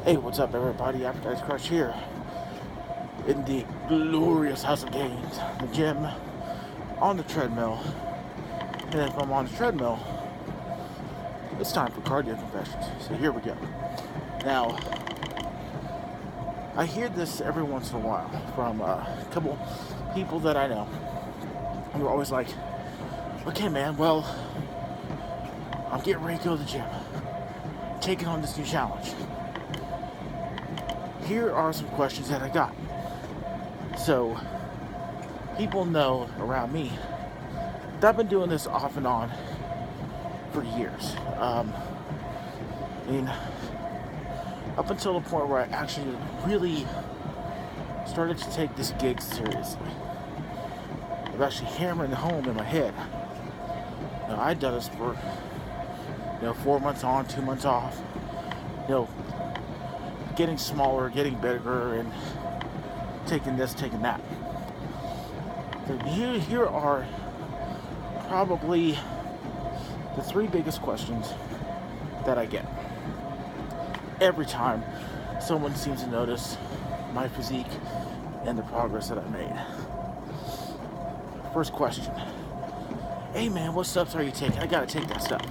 Hey, what's up, everybody? AphroditesCrush here in the glorious House of Gains, the gym, on the treadmill. And if I'm on the treadmill, it's time for cardio confessions. So here we go. Now, I hear this every once in a while from a couple people that I know. And they're always like, okay, man, well, I'm getting ready to go to the gym, taking on this new challenge. Here are some questions that I got. So, people know around me that I've been doing this off and on for years. Up until the point where I actually really started to take this gig seriously. I've actually hammering home in my head. Now, I'd done this for 4 months on, 2 months off. Getting smaller, getting bigger, and taking this, taking that. So here are probably the 3 biggest questions that I get every time someone seems to notice my physique and the progress that I've made. First question. Hey man, what steps are you taking? I gotta take that stuff.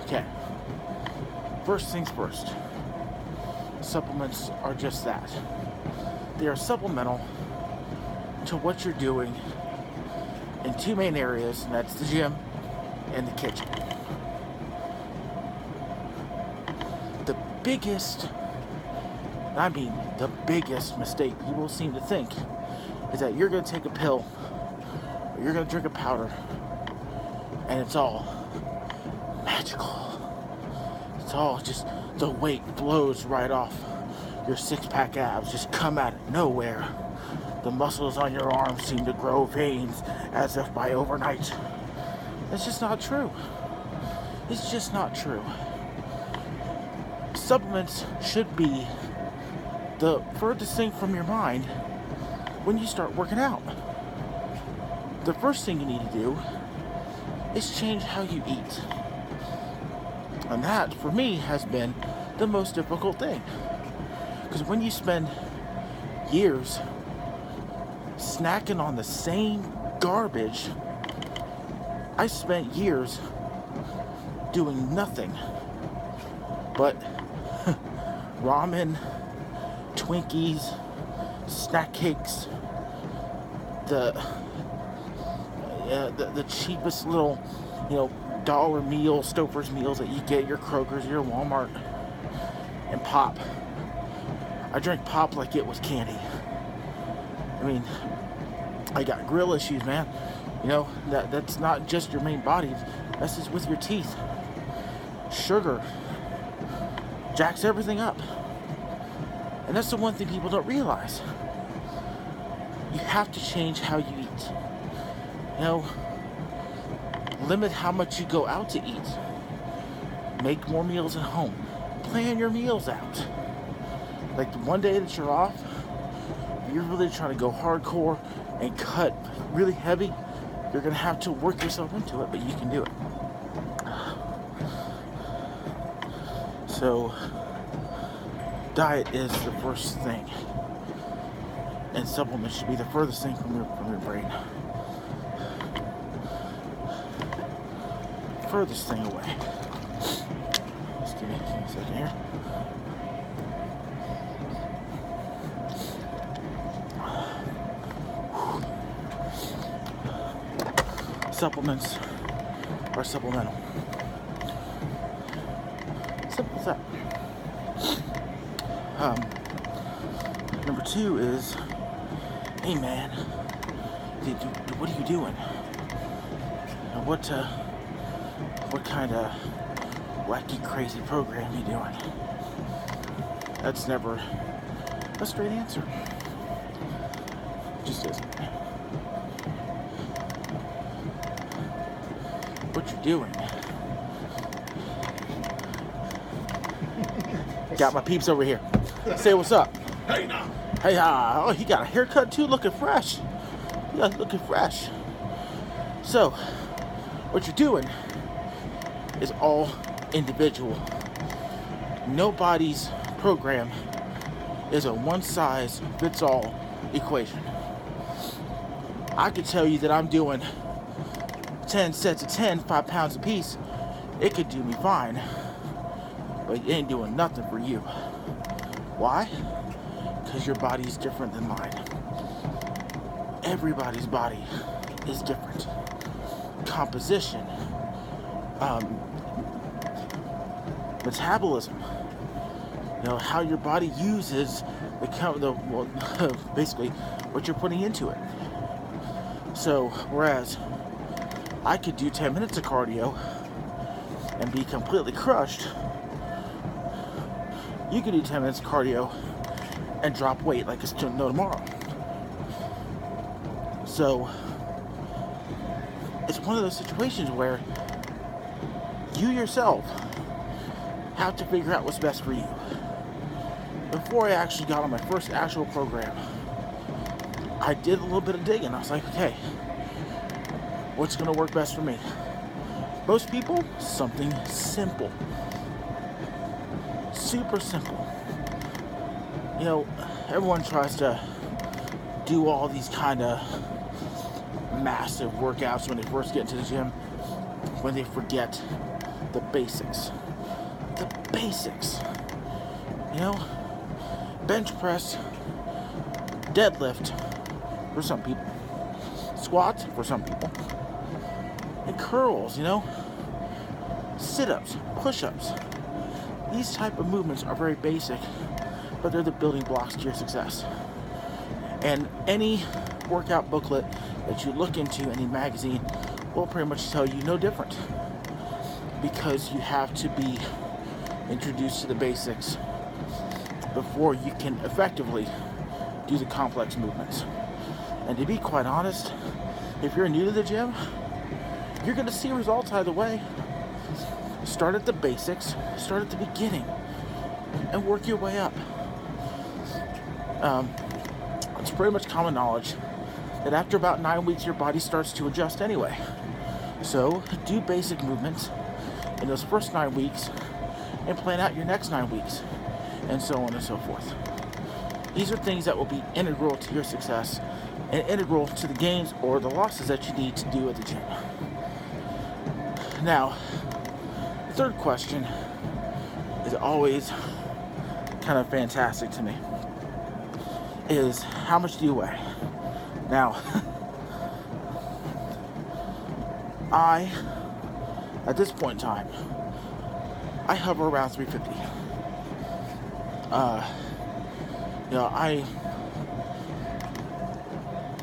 Okay. First things first. Supplements are just that. They are supplemental to what you're doing in 2 main areas, and that's the gym and the kitchen. The biggest mistake people seem to think is that you're going to take a pill or you're going to drink a powder and it's all magical. It's all just the weight flows right off. Your 6-pack abs just come out of nowhere. The muscles on your arms seem to grow veins as if by overnight. It's just not true. It's just not true. Supplements should be the furthest thing from your mind when you start working out. The first thing you need to do is change how you eat. And that, for me, has been the most difficult thing. Because when you spend years snacking on the same garbage, I spent years doing nothing but ramen, Twinkies, snack cakes, the cheapest little, dollar meal, Stouffer's meals that you get at your Kroger's, your Walmart, and pop. I drank pop like it was candy. I got grill issues, man. That's not just your main body, that's just with your teeth. Sugar jacks everything up. And that's the one thing people don't realize. You have to change how you eat. Limit how much you go out to eat. Make more meals at home. Plan your meals out. Like the one day that you're off, you're really trying to go hardcore and cut really heavy, you're going to have to work yourself into it, but you can do it. So, diet is the first thing. And supplements should be the furthest thing from your brain. Furthest thing away. Just give me a second here. Supplements are supplemental. Simple as that. Number 2 is, hey man, what are you doing? What kind of wacky, crazy program you doing? That's never a straight answer. It just isn't. What you're doing. Got my peeps over here. Say what's up. Hey now. Hey, oh, he got a haircut too, looking fresh. You guys looking fresh. So, what you're doing is all individual. Nobody's program is a one-size-fits-all equation. I could tell you that I'm doing 10 sets of 10, 5 pounds a piece. It could do me fine, but it ain't doing nothing for you. Why? Because your body is different than mine. Everybody's body is different. Composition, metabolism, how your body uses basically what you're putting into it. So, whereas I could do 10 minutes of cardio and be completely crushed, you could do 10 minutes of cardio and drop weight like it's no tomorrow. So, it's one of those situations where you yourself have to figure out what's best for you. Before I actually got on my first actual program, I did a little bit of digging. I was like, okay, what's going to work best for me? Most people, something simple. Super simple. Everyone tries to do all these kind of massive workouts when they first get into the gym, when they forget the basics. The basics. Bench press, deadlift for some people, squats for some people, and curls, sit-ups, push-ups. These type of movements are very basic, but they're the building blocks to your success. And any workout booklet that you look into, any magazine, will pretty much tell you no different, because you have to be introduced to the basics before you can effectively do the complex movements. And to be quite honest, if you're new to the gym, you're going to see results either way. Start at the basics, start at the beginning, and work your way up. It's pretty much common knowledge that after about 9 weeks, your body starts to adjust anyway. So do basic movements in those first 9 weeks and plan out your next 9 weeks, and so on and so forth. These are things that will be integral to your success and integral to the gains or the losses that you need to do at the gym. Now, the third question is always kind of fantastic to me, is how much do you weigh? Now, at this point in time, I hover around 350.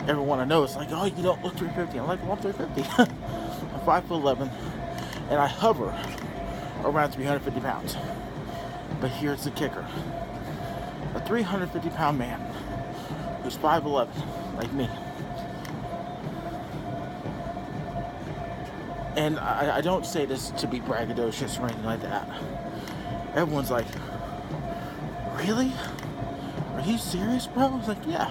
Everyone I know is like, oh, you don't look 350. I'm like, well, I'm 350. I'm 5'11", and I hover around 350 pounds. But here's the kicker. A 350-pound man who's 5'11", like me. And I don't say this to be braggadocious or anything like that. Everyone's like, really? Are you serious, bro? I was like, yeah.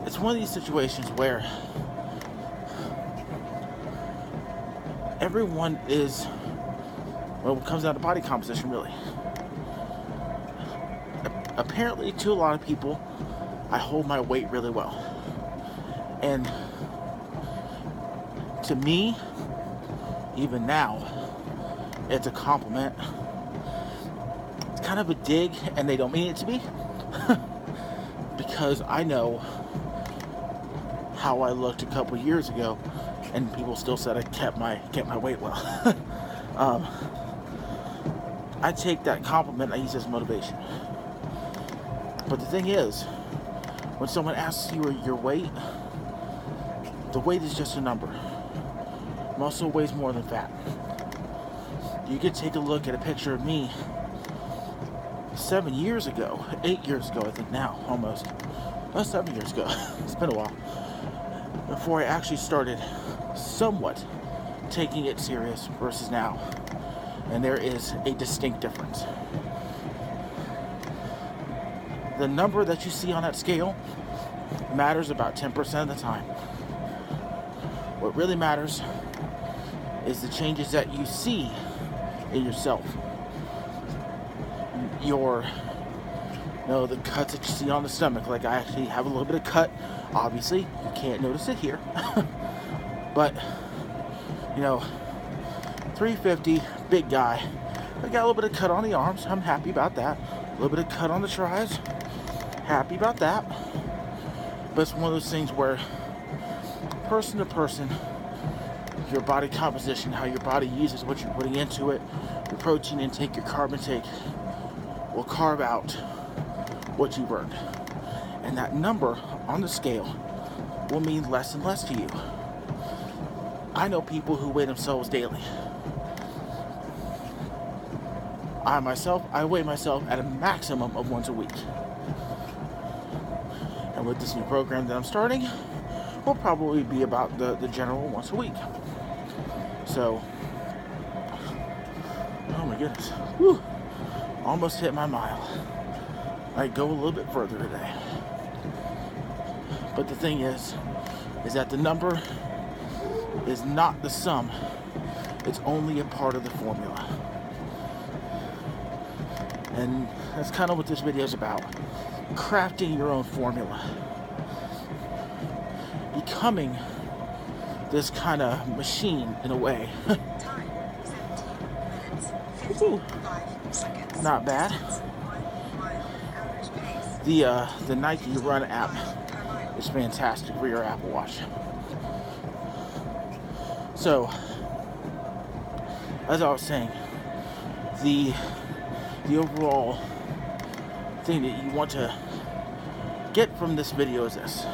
It's one of these situations where everyone is, well, it comes down to body composition, really. Apparently, to a lot of people, I hold my weight really well. And to me, even now, it's a compliment. It's kind of a dig, and they don't mean it to be. Because I know how I looked a couple years ago, and people still said I kept my weight well. I take that compliment, I use it as motivation. But the thing is, when someone asks you your weight, the weight is just a number. Muscle weighs more than fat. You could take a look at a picture of me 7 years ago, 8 years ago, I think now, almost. 7 years ago. It's been a while. Before I actually started somewhat taking it serious versus now. And there is a distinct difference. The number that you see on that scale matters about 10% of the time. What really matters is the changes that you see in yourself. your, the cuts that you see on the stomach. Like, I actually have a little bit of cut. Obviously, you can't notice it here. But, 350, big guy. I got a little bit of cut on the arms. I'm happy about that. A little bit of cut on the tries. Happy about that. But it's one of those things where, person to person, your body composition, how your body uses what you're putting into it, your protein intake, your carb intake, will carve out what you've earned. And that number on the scale will mean less and less to you. I know people who weigh themselves daily. I weigh myself at a maximum of once a week. And with this new program that I'm starting, will probably be about the general once a week. So, oh my goodness, whew, almost hit my mile. Might go a little bit further today. But the thing is that the number is not the sum. It's only a part of the formula. And that's kind of what this video is about. Crafting your own formula. Becoming this kind of machine in a way. Time, 17 minutes, 55 seconds. Not bad. The Nike Run app is fantastic for your Apple Watch. So, as I was saying, the overall thing that you want to get from this video is this.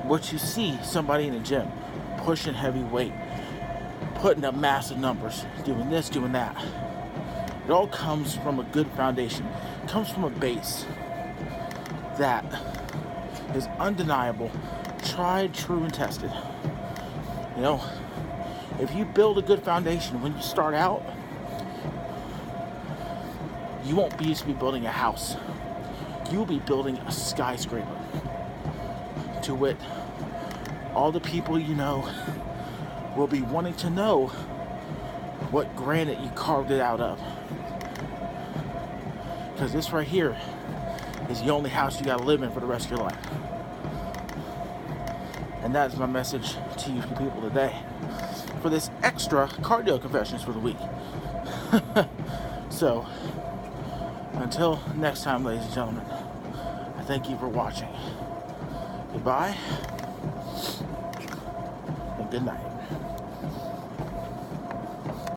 What you see somebody in the gym pushing heavy weight, putting up massive numbers, doing this, doing that. It all comes from a good foundation. It comes from a base that is undeniable, tried, true, and tested. If you build a good foundation when you start out, you won't be used to be building a house. You'll be building a skyscraper. To wit, all the people you know will be wanting to know what granite you carved it out of. Because this right here is the only house you gotta live in for the rest of your life. And that is my message to you people today for this extra cardio confessions for the week. So, until next time, ladies and gentlemen, I thank you for watching. Goodbye, and good night.